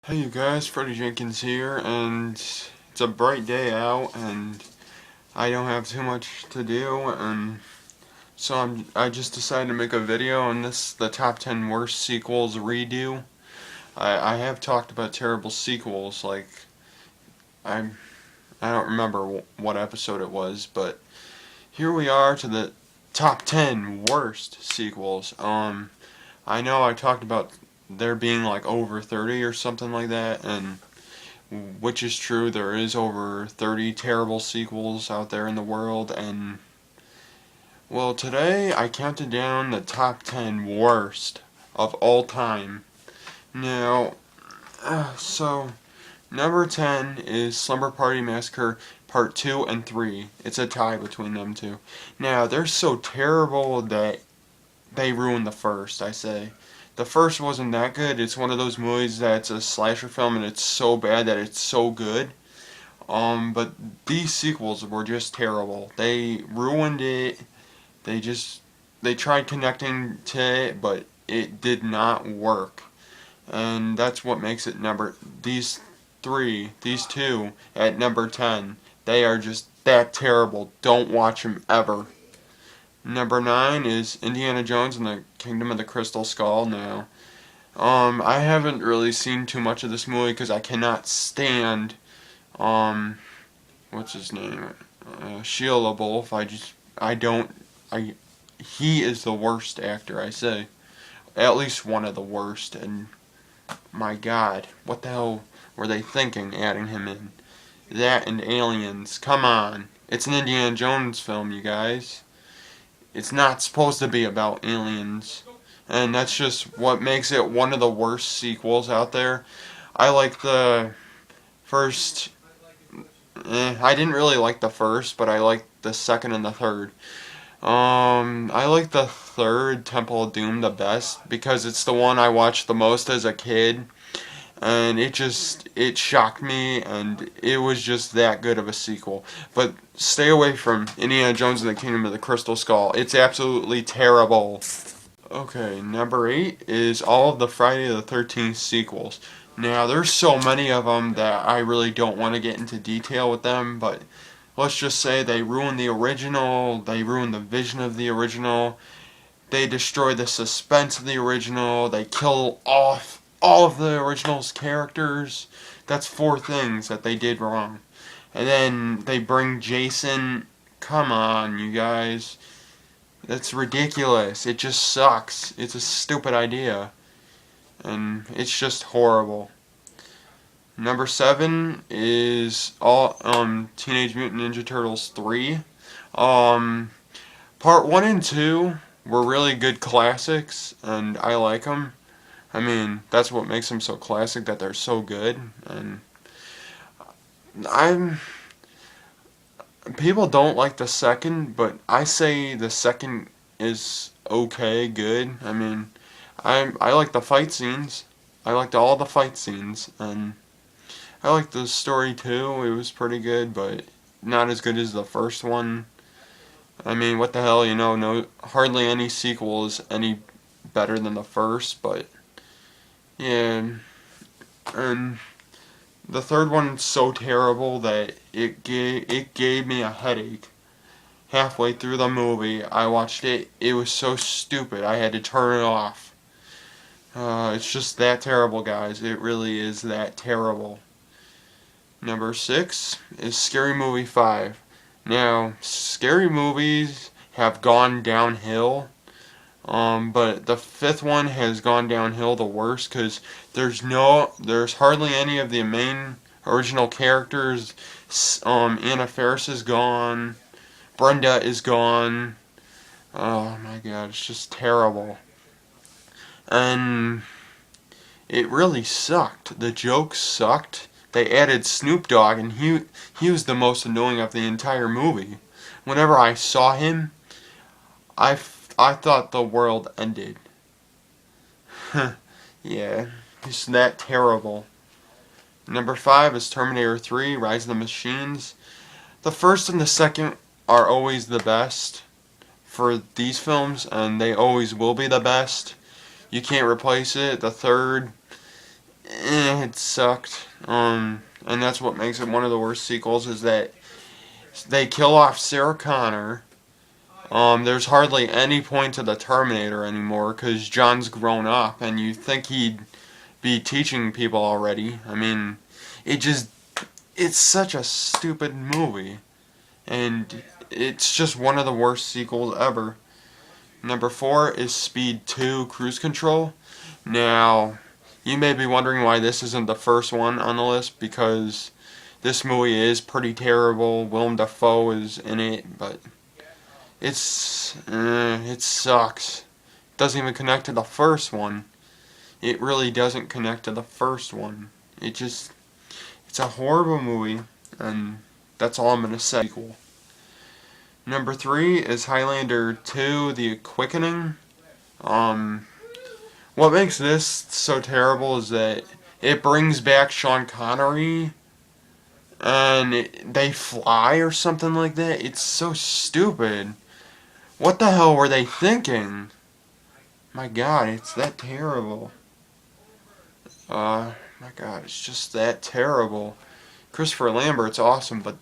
Hey you guys, Freddie Jenkins here, and it's a bright day out, and I don't have too much to do, and so I just decided to make a video on the top 10 worst sequels redo. I have talked about terrible sequels, like, I, I don't remember what episode it was, but here we are to the top 10 worst sequels. I know I talked about there being like over 30 or something like that, and which is true. There is over 30 terrible sequels out there in the world, and well, today I counted down the top 10 worst of all time. Now, so number 10 is Slumber Party Massacre Part 2 and 3. It's a tie between them two. Now, they're so terrible that they ruined the first, I say. The first wasn't that good. It's one of those movies that's a slasher film and it's so bad that it's so good. But these sequels were just terrible. They ruined it. They just they tried connecting to it, but it did not work. And that's what makes it these two at number 10. They are just that terrible. Don't watch them ever. Number 9 is Indiana Jones and the Kingdom of the Crystal Skull. Now, I haven't really seen too much of this movie because I cannot stand um what's his name? Shia LaBeouf. I don't, I, he is the worst actor, I say. At least one of the worst, and my god, what the hell were they thinking adding him in? That and Aliens, come on. It's an Indiana Jones film, you guys. It's not supposed to be about aliens. And that's just what makes it one of the worst sequels out there. I like the first I didn't really like the first, but I liked the second and the third. I like the third Temple of Doom the best because it's the one I watched the most as a kid, and it shocked me, and it was just that good of a sequel. But stay away from Indiana Jones and the Kingdom of the Crystal Skull. It's absolutely terrible. Okay, number 8 is all of the Friday the 13th sequels. Now, there's so many of them that I really don't want to get into detail with them, but let's just say they ruined the original, they ruined the vision of the original, they destroy the suspense of the original, they kill off all of the original's characters. That's 4 things that they did wrong. And then they bring Jason. Come on, you guys. That's ridiculous. It just sucks. It's a stupid idea. And it's just horrible. Number 7 is all Teenage Mutant Ninja Turtles 3. Um Part 1 and 2 were really good classics and I like them. I mean, that's what makes them so classic, that they're so good. And I'm people don't like the second, but I say the second is okay, good. I mean, I like the fight scenes. I liked all the fight scenes, and I liked the story too. It was pretty good, but not as good as the first one. I mean, what the hell, no, hardly any sequel is any better than the first, but yeah, and the third one's so terrible that it gave me a headache. Halfway through the movie, I watched it. It was so stupid. I had to turn it off. It's just that terrible, guys. It really is that terrible. Number 6 is Scary Movie 5. Now, scary movies have gone downhill, but the fifth one has gone downhill the worst because there's hardly any of the main original characters. Anna Faris is gone. Brenda is gone. Oh my god, it's just terrible. And it really sucked. The jokes sucked. They added Snoop Dogg, and he was the most annoying of the entire movie. Whenever I saw him, I thought the world ended. Yeah, it's that terrible. Number 5 is Terminator 3, Rise of the Machines. The first and the second are always the best for these films, and they always will be the best. You can't replace it. The third it sucked. And that's what makes it one of the worst sequels, is that they kill off Sarah Connor. There's hardly any point to the Terminator anymore, because John's grown up, and you think he'd be teaching people already. I mean, it's such a stupid movie. And it's just one of the worst sequels ever. Number 4 is Speed 2 Cruise Control. Now, you may be wondering why this isn't the first one on the list, because this movie is pretty terrible. Willem Dafoe is in it, but it sucks. It doesn't even connect to the first one. It really doesn't connect to the first one. It's a horrible movie, and that's all I'm going to say. Number 3 is Highlander 2, The Quickening. What makes this so terrible is that it brings back Sean Connery, and they fly or something like that. It's so stupid. What the hell were they thinking? My God, it's that terrible. My God, it's just that terrible. Christopher Lambert's awesome, but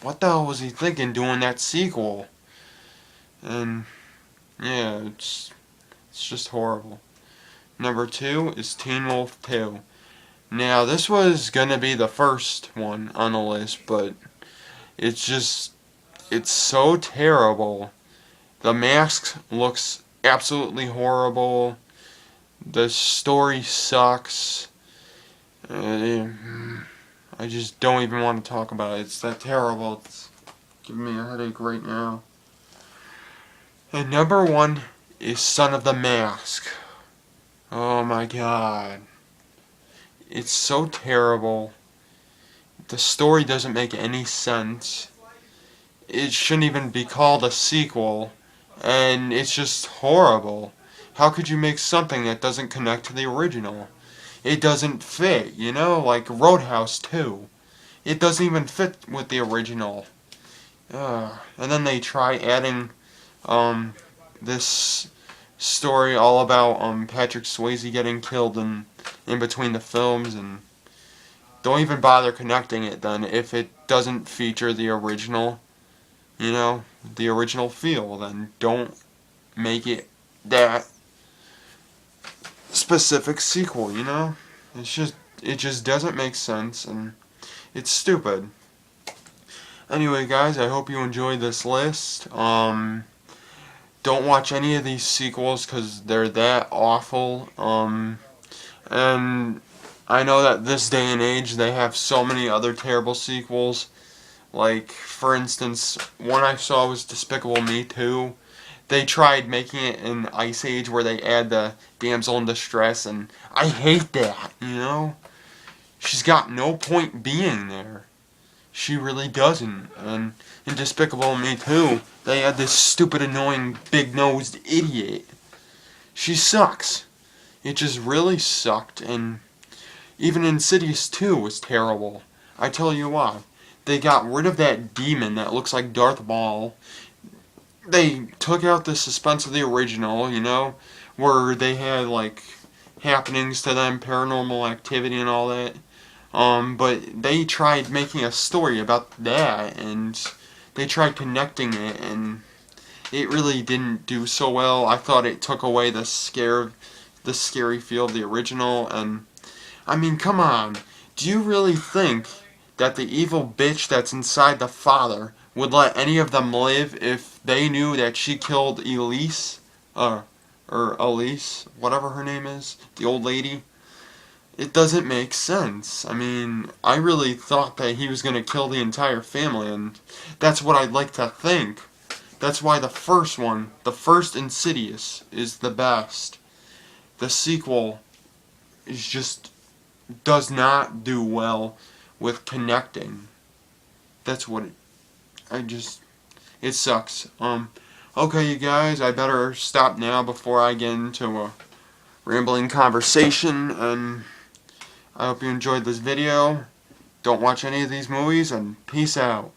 what the hell was he thinking doing that sequel? And yeah, it's just horrible. Number 2 is Teen Wolf 2. Now, this was gonna be the first one on the list, but it's so terrible. The mask looks absolutely horrible. The story sucks. I just don't even want to talk about it. It's that terrible. It's giving me a headache right now. And number 1 is Son of the Mask. Oh my God. It's so terrible. The story doesn't make any sense. It shouldn't even be called a sequel. And it's just horrible. How could you make something that doesn't connect to the original? It doesn't fit, you know, like Roadhouse 2. It doesn't even fit with the original. And then they try adding this story all about Patrick Swayze getting killed in between the films, and don't even bother connecting it then if it doesn't feature the original, you know, the original feel. Then don't make it that specific sequel, you know? It just doesn't make sense, and it's stupid. Anyway, guys, I hope you enjoyed this list. Don't watch any of these sequels because they're that awful. And I know that this day and age they have so many other terrible sequels. Like, for instance, one I saw was Despicable Me 2. They tried making it in Ice Age where they add the damsel in distress, and I hate that, you know? She's got no point being there. She really doesn't. And in Despicable Me 2, they had this stupid, annoying, big-nosed idiot. She sucks. It just really sucked, and even Insidious 2 was terrible. I tell you why. They got rid of that demon that looks like Darth Maul. They took out the suspense of the original, you know, where they had, like, happenings to them, paranormal activity and all that. But they tried making a story about that, and they tried connecting it, and it really didn't do so well. I thought it took away the scary feel of the original, and, I mean, come on. Do you really think that the evil bitch that's inside the father would let any of them live if they knew that she killed Elise? Or Elise, whatever her name is, the old lady? It doesn't make sense. I mean, I really thought that he was going to kill the entire family, and that's what I'd like to think. That's why the first one, the first Insidious, is the best. The sequel is just does not do well with connecting. That's what it sucks. Okay, you guys, I better stop now before I get into a rambling conversation, and I hope you enjoyed this video. Don't watch any of these movies, and peace out.